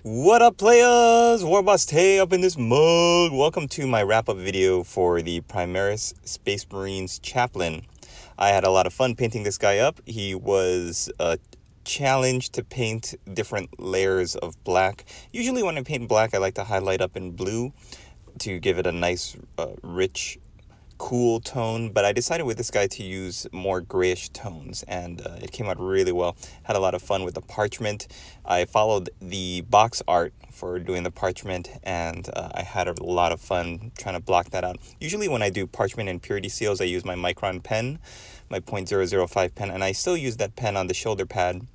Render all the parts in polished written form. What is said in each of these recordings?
What up, players? Warboss Tay up in this mug. Welcome to my wrap-up video for the Primaris Space Marines Chaplain. I had a lot of fun painting this guy up. He was challenged to paint different layers of black. Usually when I paint black, I like to highlight up in blue to give it a nice, rich, cool tone, but I decided with this guy to use more grayish tones, and it came out really well. Had a lot of fun with the parchment. I followed the box art for doing the parchment, and I had a lot of fun trying to block that out. Usually when I do parchment and purity seals, I use my Micron pen, my .005 pen, and I still use that pen on the shoulder pad.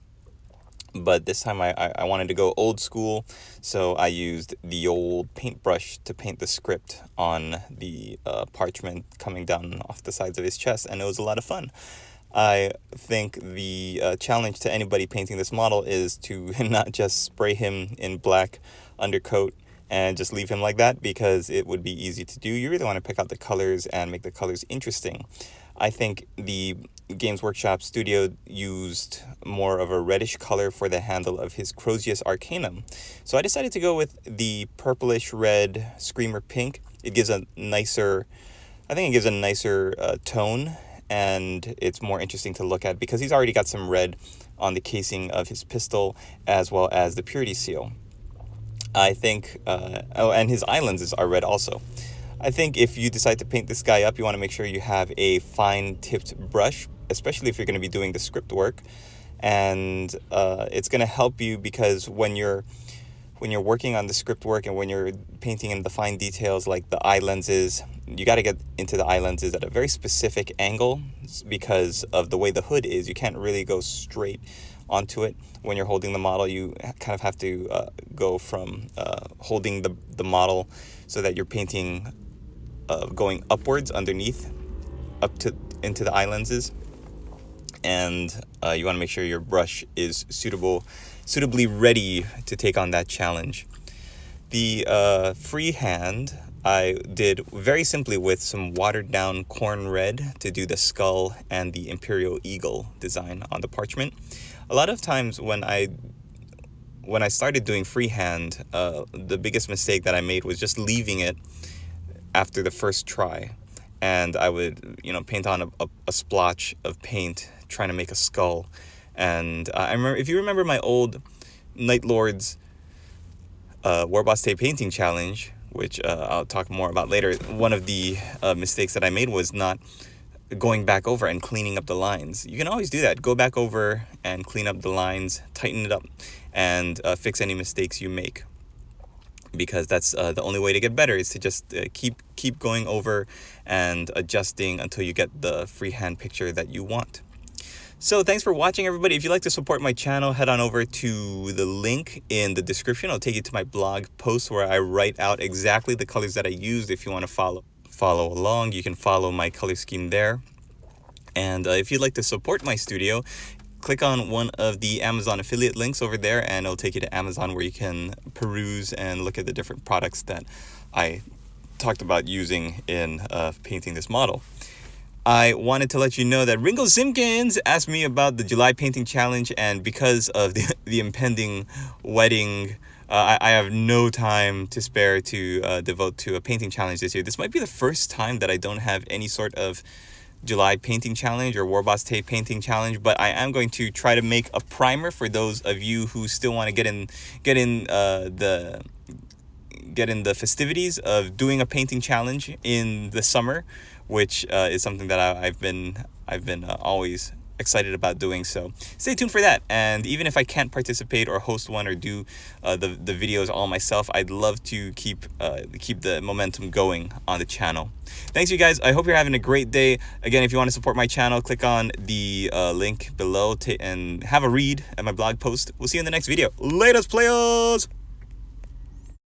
But this time I wanted to go old school, so I used the old paintbrush to paint the script on the parchment coming down off the sides of his chest, and it was a lot of fun. I think the challenge to anybody painting this model is to not just spray him in black undercoat and just leave him like that, because it would be easy to do. You really want to pick out the colors and make the colors interesting. I think the Games Workshop studio used more of a reddish color for the handle of his Crozius Arcanum. So I decided to go with the purplish red Screamer Pink. It gives a nicer, I think it gives a nicer tone, and it's more interesting to look at because he's already got some red on the casing of his pistol as well as the purity seal. I think, and his eye lenses are red also. I think if you decide to paint this guy up, you want to make sure you have a fine-tipped brush, especially if you're going to be doing the script work. And it's going to help you because when you're working on the script work and when you're painting in the fine details like the eye lenses, you got to get into the eye lenses at a very specific angle because of the way the hood is. You can't really go straight onto it when you're holding the model. You kind of have to go from holding the model so that you're painting going upwards underneath up to into the eye lenses, and you want to make sure your brush is suitably ready to take on that challenge. The freehand I did very simply with some watered down corn red to do the skull and the Imperial Eagle design on the parchment. A lot of times when I started doing freehand, the biggest mistake that I made was just leaving it after the first try, and I would paint on a splotch of paint trying to make a skull. And I remember, if you remember my old Night Lords Warboss Tay painting challenge, which I'll talk more about later, one of the mistakes that I made was not going back over and cleaning up the lines. You can always do that. Go back over and clean up the lines, tighten it up, and fix any mistakes you make, because that's the only way to get better, is to just keep going over and adjusting until you get the freehand picture that you want. So thanks for watching, everybody. If you'd like to support my channel, head on over to the link in the description. I'll take you to my blog post where I write out exactly the colors that I used. If you want to follow along, you can follow my color scheme there. And if you'd like to support my studio, click on one of the Amazon affiliate links over there, and it'll take you to Amazon where you can peruse and look at the different products that I talked about using in painting this model. I wanted to let you know that Ringo Simpkins asked me about the July painting challenge, and because of the impending wedding, I have no time to spare to devote to a painting challenge this year. This might be the first time that I don't have any sort of July painting challenge or Warboss Tay painting challenge, but I am going to try to make a primer for those of you who still want to get in the festivities of doing a painting challenge in the summer, which is something that I've been always excited about doing. So stay tuned for that. And even if I can't participate or host one or do the videos all myself, I'd love to keep the momentum going on the channel. Thanks, you guys. I hope you're having a great day. Again, if you want to support my channel, click on the link below and have a read at my blog post. We'll see you in the next video. Latest, players!